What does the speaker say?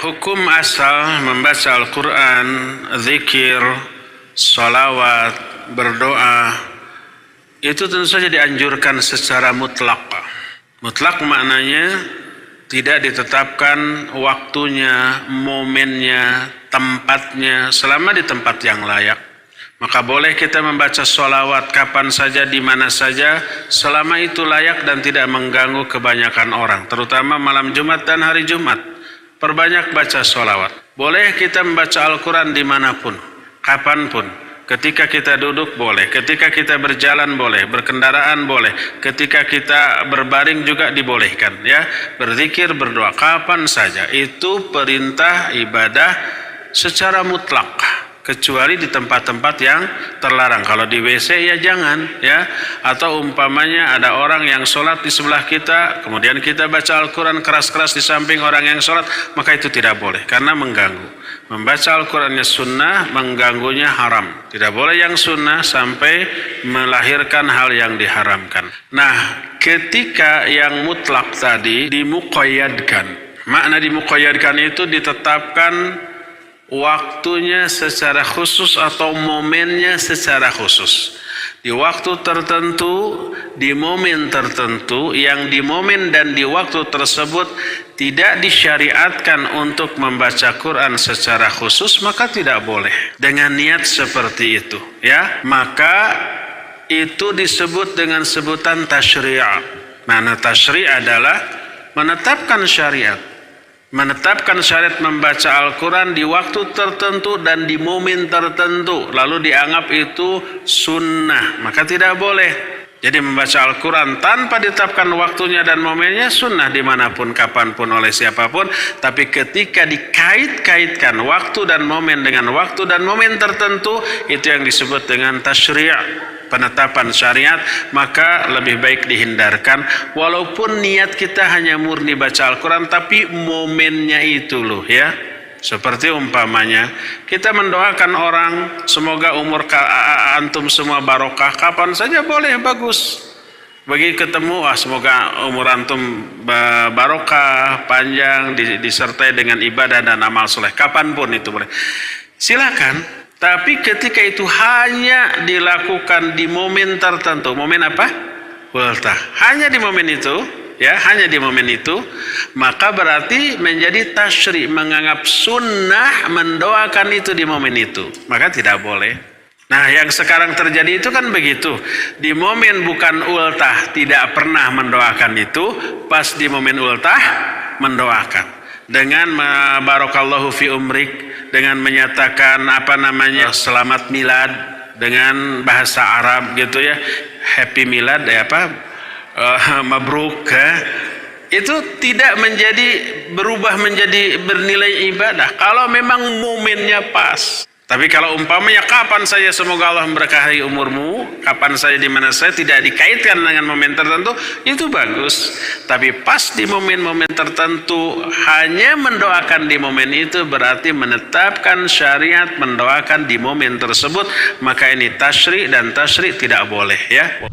hukum asal membaca Al-Quran, zikir, sholawat, berdoa, itu tentu saja dianjurkan secara mutlak. Mutlak maknanya tidak ditetapkan waktunya, momennya, tempatnya, selama di tempat yang layak. Maka boleh kita membaca sholawat kapan saja, di mana saja, selama itu layak dan tidak mengganggu kebanyakan orang. Terutama malam Jumat dan hari Jumat. Perbanyak baca sholawat. Boleh kita membaca Al-Quran dimanapun, kapanpun. Ketika kita duduk boleh, ketika kita berjalan boleh, berkendaraan boleh, ketika kita berbaring juga dibolehkan. Ya, berzikir, berdoa, kapan saja. Itu perintah ibadah secara mutlak. Kecuali di tempat-tempat yang terlarang. Kalau di WC ya jangan, ya. Atau umpamanya ada orang yang sholat di sebelah kita, kemudian kita baca Al-Quran keras-keras di samping orang yang sholat, maka itu tidak boleh karena mengganggu. Membaca Al-Qurannya sunnah, mengganggunya haram. Tidak boleh yang sunnah sampai melahirkan hal yang diharamkan. Nah, ketika yang mutlak tadi dimuqayyadkan. Makna dimuqayyadkan itu ditetapkan waktunya secara khusus atau momennya secara khusus. Di waktu tertentu, di momen tertentu, yang di momen dan di waktu tersebut tidak disyariatkan untuk membaca Quran secara khusus, maka tidak boleh. Dengan niat seperti itu, ya, maka itu disebut dengan sebutan tasyri'. Mana tasyri' adalah menetapkan syariat. Menetapkan syariat membaca Al-Quran di waktu tertentu dan di momen tertentu, lalu dianggap itu sunnah, maka tidak boleh. Jadi membaca Al-Quran tanpa ditetapkan waktunya dan momennya sunnah dimanapun, kapanpun, oleh siapapun. Tapi ketika dikait-kaitkan waktu dan momen dengan waktu dan momen tertentu, itu yang disebut dengan tasyri', penetapan syariat, maka lebih baik dihindarkan. Walaupun niat kita hanya murni baca Al-Quran, tapi momennya itu loh, ya. Seperti umpamanya kita mendoakan orang semoga umur antum semua barokah, kapan saja boleh, bagus. Bagi ketemu, semoga umur antum barokah, panjang, disertai dengan ibadah dan amal soleh, kapanpun itu boleh, silakan. Tapi ketika itu hanya dilakukan di momen tertentu, momen apa? Ultah. Hanya di momen itu, ya, hanya di momen itu, maka berarti menjadi tasyri', menganggap sunnah mendoakan itu di momen itu, maka tidak boleh. Nah, yang sekarang terjadi itu kan begitu. Di momen bukan ultah tidak pernah mendoakan itu, pas di momen ultah mendoakan. Dengan barakallahu fi umrik, dengan menyatakan selamat milad dengan bahasa Arab gitu, ya, happy milad, ya, mabruk, itu tidak berubah menjadi bernilai ibadah kalau memang momennya pas. Tapi kalau umpamanya kapan saja semoga Allah memberkahi umurmu, kapan saja di mana saja, tidak dikaitkan dengan momen tertentu, itu bagus. Tapi pas di momen-momen tertentu hanya mendoakan di momen itu, berarti menetapkan syariat mendoakan di momen tersebut, maka ini tasyri', dan tasyri' tidak boleh, ya.